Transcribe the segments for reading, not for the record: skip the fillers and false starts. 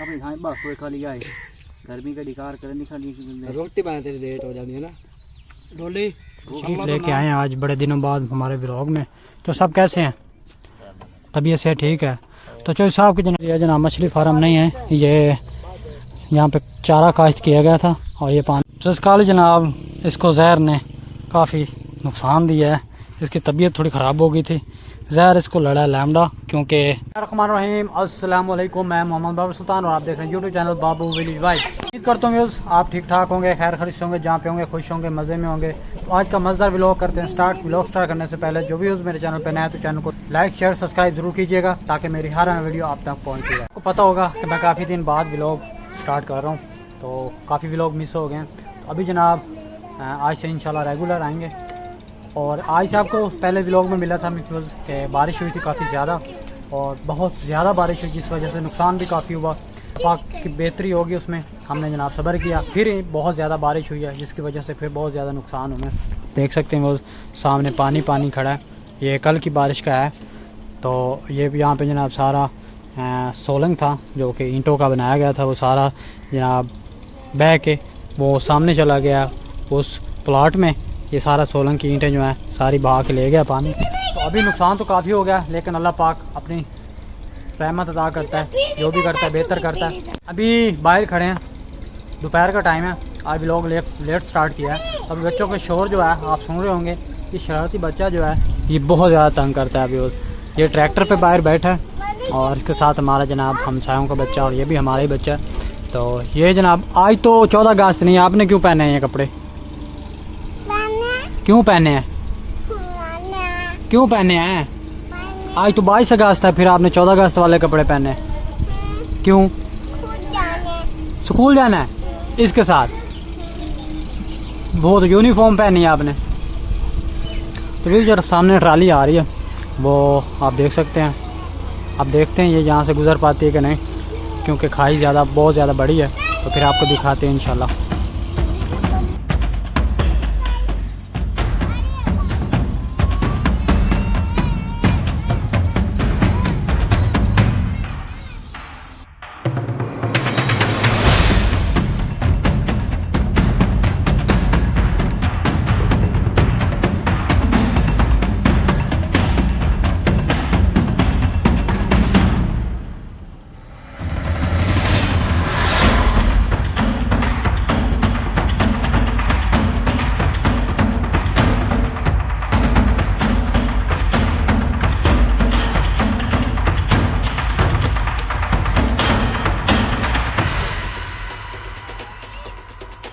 अपनी थाई बस हुए खाली आए गर्मी का डिकार कर नहीं खाली रोटी बनाते लेट हो जाती है ना। डोली तशरीफ लेके आए हैं आज बड़े दिनों बाद हमारे व्लॉग में। तो सब कैसे हैं, तबीयत से ठीक है? तो चौधरी साहब की ये जनाब मछली फार्म नहीं है, ये यहाँ पे चारा काश्त किया गया था और ये पानी तो कल जनाब इसको जहर ने काफ़ी नुकसान दिया है। इसकी तबीयत थोड़ी ख़राब हो गई थी, जहर इसको लड़ा लैमडा क्योंकि रहीम। अस्सलाम वालेकुम, मैं मोहम्मद बाबर सुल्तान और आप देख रहे हैं यूट्यूब चैनल बाबू विलेज वाइफ। उम्मीद करता हूँ आप ठीक ठाक होंगे, खैर खरीद होंगे, जहाँ पे होंगे खुश होंगे, मज़े में होंगे। तो आज का मज़ेदार व्लॉग करते हैं स्टार्ट। व्लॉग स्टार्ट करने से पहले जो भी मेरे चैनल पर नया है तो चैनल को लाइक शेयर सब्सक्राइब जरूर कीजिएगा ताकि मेरी हर आने वीडियो आप तक पहुँचेगा। आपको पता होगा कि मैं काफ़ी दिन बाद व्लॉग स्टार्ट कर रहा हूँ, तो काफ़ी व्लॉग मिस हो गए हैं। तो अभी जनाब आज से इंशाल्लाह रेगुलर आएंगे। और आज से आपको पहले व्लॉग में मिला था कि बारिश हुई थी काफ़ी ज़्यादा और बहुत ज़्यादा बारिश हुई जिस वजह से नुकसान भी काफ़ी हुआ। पाक की बेहतरी होगी उसमें हमने जनाब सब्र किया, फिर बहुत ज़्यादा बारिश हुई है जिसकी वजह से फिर बहुत ज़्यादा नुकसान हुए। देख सकते हैं वो सामने पानी पानी खड़ा है, ये कल की बारिश का है। तो ये भी यहाँ पे जनाब सारा सोलंग था जो कि ईंटों का बनाया गया था, वो सारा जनाब बह के वो सामने चला गया उस प्लाट में। ये सारा सोलंग की ईंटें जो हैं सारी बहा के ले गया पानी। तो अभी नुकसान तो काफ़ी हो गया, लेकिन अल्लाह पाक अपनी रहमत अदा करता है, जो भी करता है बेहतर करता है। अभी बाहर खड़े हैं, दोपहर का टाइम है, आज व्लॉग लेट स्टार्ट किया है। अभी बच्चों के शोर जो है आप सुन रहे होंगे, ये शरारती बच्चा जो है ये बहुत ज़्यादा तंग करता है। अभी ये ट्रैक्टर पर बाहर बैठा है और इसके साथ हमारा जनाब हमसायों का बच्चा और ये भी हमारा ही बच्चा है। तो ये जनाब आज तो 14 अगस्त नहीं, आपने क्यों पहने हैं ये कपड़े? क्यों पहने हैं? क्यों पहने हैं? आज तो 22 अगस्त है, फिर आपने 14 अगस्त वाले कपड़े पहने क्यों? स्कूल जाना है इसके साथ? वो तो यूनिफॉर्म पहनी है आपने। तो फिर जरा सामने ट्राली आ रही है, वो आप देख सकते हैं। आप देखते हैं ये यहाँ से गुजर पाती है कि नहीं, क्योंकि खाई बहुत ज़्यादा बड़ी है। तो फिर आपको दिखाते हैं इंशाल्लाह।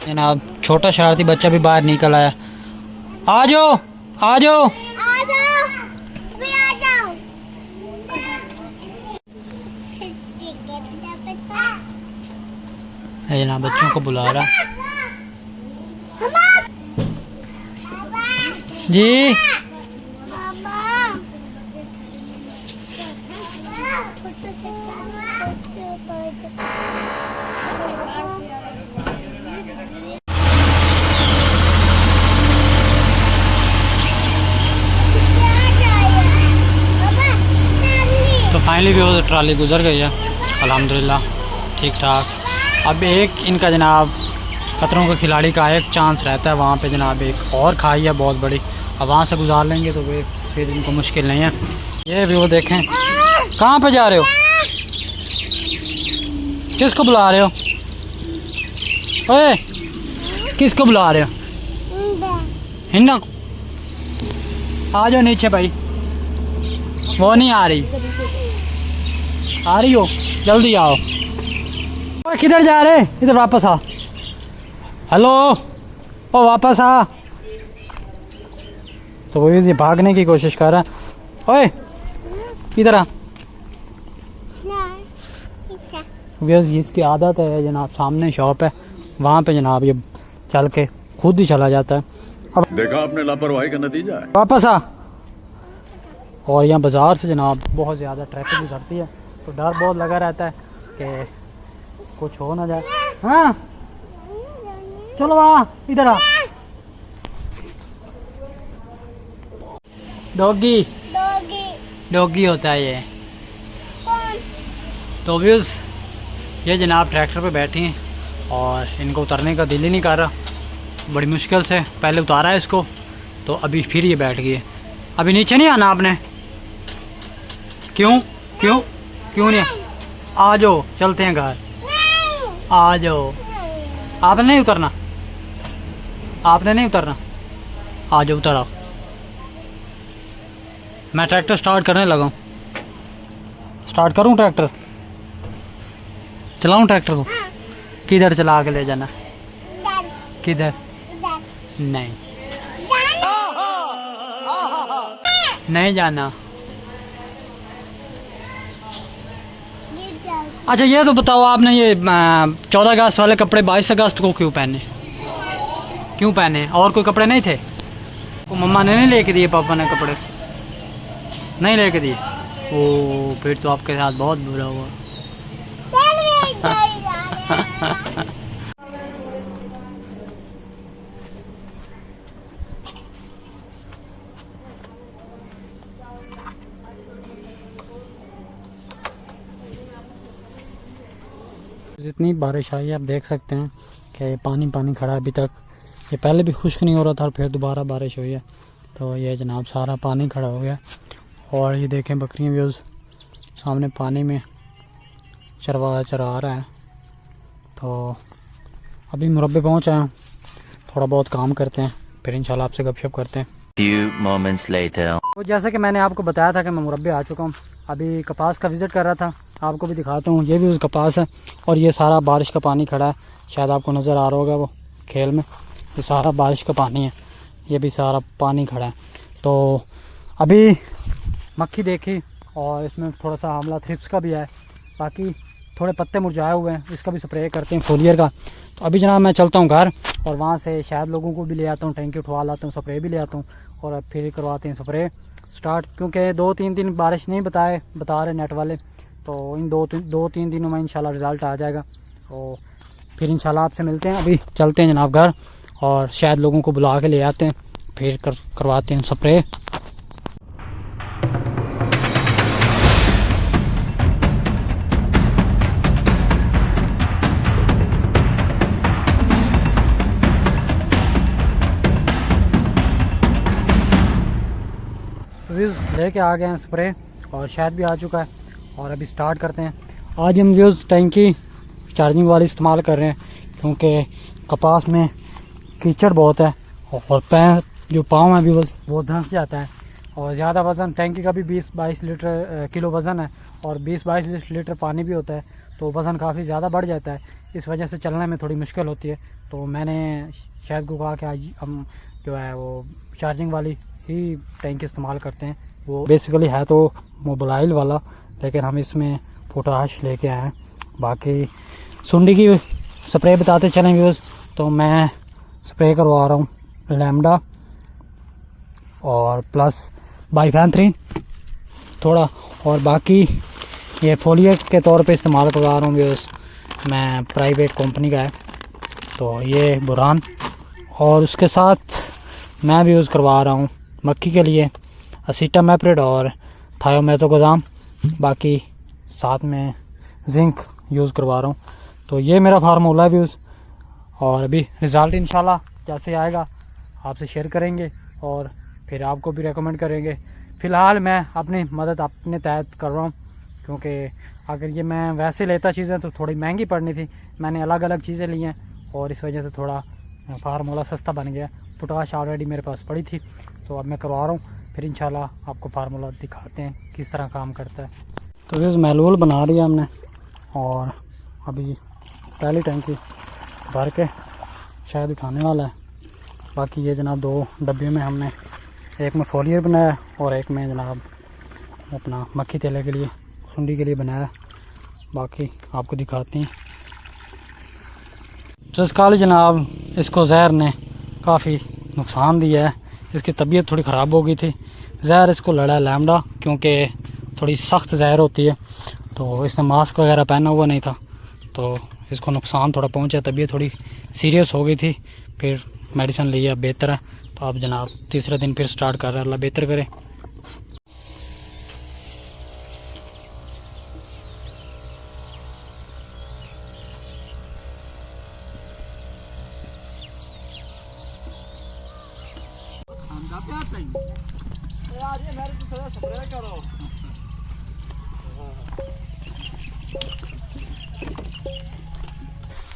जनाब छोटा शरारती बच्चा भी बाहर निकल आया। आ जाओ आ जाओ जनाब बच्चों को बुला रहा जी। फाइनली भी वो ट्राली गुजर गई है अल्हम्दुलिल्लाह ठीक ठाक। अब एक इनका जनाब खतरों के खिलाड़ी का एक चांस रहता है, वहाँ पे जनाब एक और खाई है बहुत बड़ी, अब वहाँ से गुजार लेंगे तो फिर इनको मुश्किल नहीं है। ये भी वो देखें, कहाँ पे जा रहे हो? किसको बुला रहे हो? ओए किसको बुला रहे हो? हिन्ना को आ जाओ नीचे भाई, वो नहीं आ रही, आ रही हो जल्दी आओ। किधर जा रहे? इधर वापस आ। हेलो ओ वापस आ। तो वो ये भागने की कोशिश कर रहा है। ओए इधर आ। इसकी आदत है जनाब, सामने शॉप है वहाँ पे जनाब ये चल के खुद ही चला जाता है। अब देखा आपने लापरवाही का नतीजा है। वापस आ। और यहाँ बाज़ार से जनाब बहुत ज़्यादा ट्रैफिक गुजरती है, तो डर बहुत लगा रहता है कि कुछ हो ना जाए। हाँ चलो आ इधर आ। डॉगी डॉगी होता है ये। तो भी ये जनाब ट्रैक्टर पे बैठी हैं और इनको उतरने का दिल ही नहीं कर रहा, बड़ी मुश्किल से पहले उतारा है इसको, तो अभी फिर ये बैठ गई है। अभी नीचे नहीं आना आपने? क्यों क्यों क्यों नहीं? आ जाओ, चलते हैं घर, आ जाओ। आपने नहीं उतरना, आपने नहीं उतरना, आ जाओ, उतर आओ। मैं ट्रैक्टर स्टार्ट करने लगा हूँ। स्टार्ट करूँ ट्रैक्टर? चलाऊँ ट्रैक्टर को? किधर चला के ले जाना? किधर? नहीं नहीं जाना। अच्छा ये तो बताओ, आपने ये 14 अगस्त वाले कपड़े 22 अगस्त को क्यों पहने? क्यों पहने? और कोई कपड़े नहीं थे? वो मम्मा ने नहीं लेके दिए? पापा ने कपड़े नहीं लेके दिए? ओ, फिर तो आपके साथ बहुत बुरा हुआ। जितनी बारिश आई है आप देख सकते हैं कि ये पानी पानी खड़ा है अभी तक। ये पहले भी खुश्क नहीं हो रहा था और फिर दोबारा बारिश हुई है, तो ये जनाब सारा पानी खड़ा हो गया। और ये देखें बकरियां व्यूज़ सामने पानी में चरवा रहा है। तो अभी मुरब्बे पहुँच आए हैं, थोड़ा बहुत काम करते हैं, फिर इंशाल्लाह आपसे गपशप करते हैं। Few moments later. तो जैसे कि मैंने आपको बताया था कि मैं मुरब्बे आ चुका हूँ। अभी कपास का विज़िट कर रहा था, आपको भी दिखाता हूँ। ये भी उस कपास है और ये सारा बारिश का पानी खड़ा है, शायद आपको नज़र आ रहा होगा वो खेल में। ये सारा बारिश का पानी है, ये भी सारा पानी खड़ा है। तो अभी मक्खी देखी और इसमें थोड़ा सा हमला थ्रिप्स का भी है, बाकी थोड़े पत्ते मुरझाए हुए हैं, इसका भी स्प्रे करते हैं फोलियर का। तो अभी जनाब मैं चलता हूँ घर और वहाँ से शायद लोगों को भी ले आता हूँ, टैंकी उठवा लाता हूँ, स्प्रे भी ले आता हूँ और अब फिर करवाते हैं स्प्रे स्टार्ट। क्योंकि 2-3 दिन बारिश नहीं बता रहे नेट वाले, तो इन 2-3 दिनों में इंशाल्लाह रिज़ल्ट आ जाएगा। तो फिर इंशाल्लाह आपसे मिलते हैं। अभी चलते हैं जनाब घर और शायद लोगों को बुला के ले आते हैं, फिर करवाते हैं स्प्रे। लेके आ गए हैं स्प्रे और शायद भी आ चुका है और अभी स्टार्ट करते हैं। आज हम व्यूज़ टैंकी चार्जिंग वाली इस्तेमाल कर रहे हैं क्योंकि कपास में कीचड़ बहुत है और जो पाँव है भी वो धंस जाता है और ज़्यादा वज़न टैंकी का भी 20-22 लीटर किलो वज़न है और 20-22 लीटर पानी भी होता है, तो वज़न काफ़ी ज़्यादा बढ़ जाता है। इस वजह से चलने में थोड़ी मुश्किल होती है। तो मैंने शायद को कहा कि आज हम जो है वो चार्जिंग वाली ही टैंकी इस्तेमाल करते हैं। वो बेसिकली है तो मोबाइल वाला, लेकिन हम इसमें पोटाश लेके आए हैं। बाकी सुंडी की स्प्रे बताते चलें व्यूज़, तो मैं स्प्रे करवा रहा हूँ लैम्डा और प्लस बाइफेंथ्रीन थोड़ा, और बाकी ये फोलियर के तौर पे इस्तेमाल करवा रहा हूँ व्यूज़। मैं प्राइवेट कंपनी का है, तो ये बुरान, और उसके साथ मैं भी यूज़ करवा रहा हूँ मक्खी के लिए असीटामेप्रिड और थायोमेथोक्साम, बाकी साथ में जिंक यूज़ करवा रहा हूँ। तो ये मेरा फार्मूला है व्यूज़, और अभी रिज़ल्ट इंशाल्लाह जैसे आएगा आपसे शेयर करेंगे और फिर आपको भी रेकमेंड करेंगे। फ़िलहाल मैं अपनी मदद अपने तहत कर रहा हूँ, क्योंकि अगर ये मैं वैसे लेता चीज़ें तो थोड़ी महंगी पड़नी थी। मैंने अलग अलग चीज़ें ली हैं और इस वजह से थोड़ा फार्मूला सस्ता बन गया। पोटाश ऑलरेडी मेरे पास पड़ी थी, तो अब मैं करवा रहा हूँ, फिर इंशाल्लाह आपको फार्मूला दिखाते हैं किस तरह काम करता है। तो ये महलूल बना रही है हमने और अभी पहली टैंकी भर के शायद उठाने वाला है। बाकी ये जनाब 2 डब्बे में हमने, एक में फोलियर बनाया और एक में जनाब अपना मक्खी तेले के लिए सुंडी के लिए बनाया। बाकी आपको दिखाते हैं। तो इसकाल जनाब इसको जहर ने काफ़ी नुकसान दिया है, इसकी तबीयत थोड़ी ख़राब हो गई थी। जहर इसको लड़ा लैम्डा, क्योंकि थोड़ी सख्त जहर होती है, तो इसने मास्क वगैरह पहना हुआ नहीं था, तो इसको नुकसान थोड़ा पहुंचा, तबीयत थोड़ी सीरियस हो गई थी। फिर मेडिसिन ली, अब बेहतर है। तो अब जनाब तीसरे दिन फिर स्टार्ट कर रहा है, अल्लाह बेहतर करे।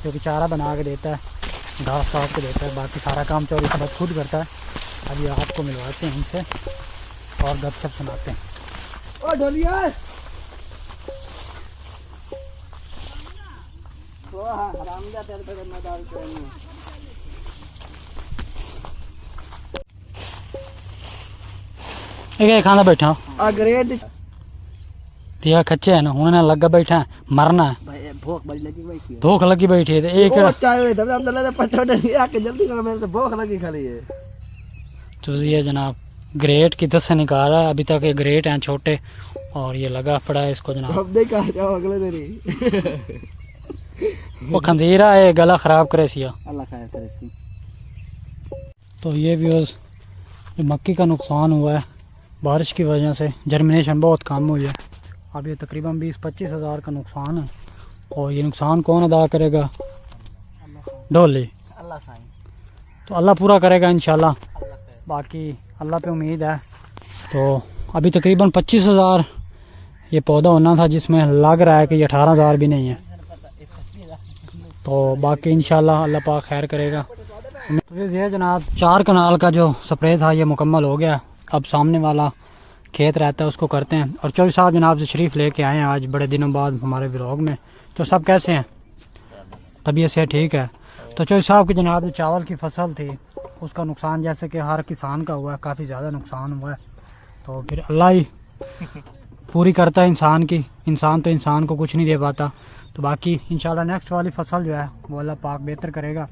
जो कि चारा बना के देता है, घास काट के देता है, बाकी सारा काम चौरी साहब खुद करता है। अभी आपको मिलवाते हैं इनसे और गपशप सुनाते हैं। ओ ढोलिया हरामजा तेरे पे मदार करेंगे। एक खाना बैठा ग्रेट दिया खच्चे है ना, उन्होंने लगा बैठा है, मरना है, भाई भूख बड़ी लगी भाई की भूख लगी बैठी है। तो एक चाय तब हम दले पट्टे नहीं आके जल्दी करो, मेरे तो भूख लगी खाली है। तो ये जनाब ग्रेट की दस से निकाल रहा है, अभी तक ये ग्रेट हैं छोटे और ये लगा पड़ा है इसको जनाब। अब नहीं कहा जाओ अगले दिन ही। वो खंजीरा है, गला खराब करे सिया। अल्लाह खैर करे सी। तो ये भी उस मक्की का नुकसान हुआ है बारिश की वजह से, जर्मिनेशन बहुत कम हुई है। अब ये तकरीबन 20-25 हज़ार का नुकसान है और ये नुकसान कौन अदा करेगा? ढोली। अल्लाह साईं। तो अल्लाह पूरा करेगा इंशाल्लाह, बाकी अल्लाह पे उम्मीद है। तो अभी तकरीबन 25 हज़ार ये पौधा होना था, जिसमें लग रहा है कि ये 18 हज़ार भी नहीं है। तो बाकी इंशाल्लाह अल्लाह पाक खैर करेगा। तो ये जनाब 4 कनाल का जो स्प्रे था ये मुकम्मल हो गया। अब सामने वाला खेत रहता है उसको करते हैं। और चौधरी साहब जनाब से शरीफ लेके आए हैं आज बड़े दिनों बाद हमारे व्लॉग में। तो सब कैसे हैं? तबीयत से ठीक है? तो चौधरी साहब की जनाब जो चावल की फसल थी उसका नुकसान जैसे कि हर किसान का हुआ है, काफ़ी ज़्यादा नुकसान हुआ है। तो फिर अल्लाह ही पूरी करता है इंसान की, इंसान तो इंसान को कुछ नहीं दे पाता। तो बाकी इंशाल्लाह नेक्स्ट वाली फसल जो है वो अल्लाह पाक बेहतर करेगा।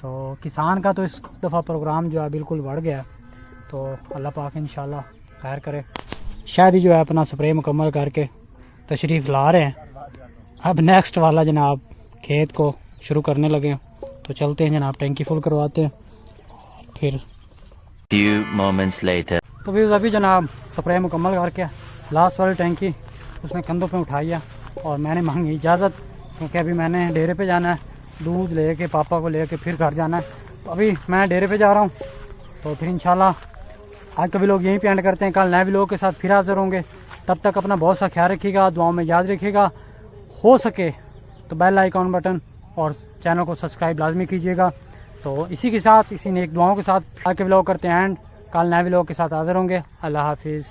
तो किसान का तो इस दफ़ा प्रोग्राम जो है बिल्कुल बढ़ गया। तो अल्लाह पाक इंशाल्लाह खैर करे। शायद ही जो है अपना स्प्रे मुकम्मल करके तशरीफ़ ला रहे हैं। अब नेक्स्ट वाला जनाब खेत को शुरू करने लगे। तो चलते हैं जनाब, टैंकी फुल करवाते हैं फिर। Few moments later. तो फिर अभी जनाब स्प्रे मुकम्मल करके लास्ट वाली टैंकी उसने कंधों पे उठाई है और मैंने मांगी इजाज़त, क्योंकि अभी मैंने डेरे पे जाना है, दूध लेके पापा को लेके फिर घर जाना है। तो अभी मैं डेरे पे जा रहा हूँ। तो फिर इंशाल्लाह आज का व्लॉग यहीं पे एंड करते हैं। कल नए व्लॉग के साथ फिर हाज़िर होंगे। तब तक अपना बहुत सा ख्याल रखिएगा, दुआओं में याद रखिएगा। हो सके तो बेल आइकॉन बटन और चैनल को सब्सक्राइब लाजमी कीजिएगा। तो इसी के साथ, इसी नेक दुआओं के साथ आज के व्लॉग करते हैं एंड। कल नए व्लॉग के साथ हाज़िर होंगे। अल्लाह हाफिज़।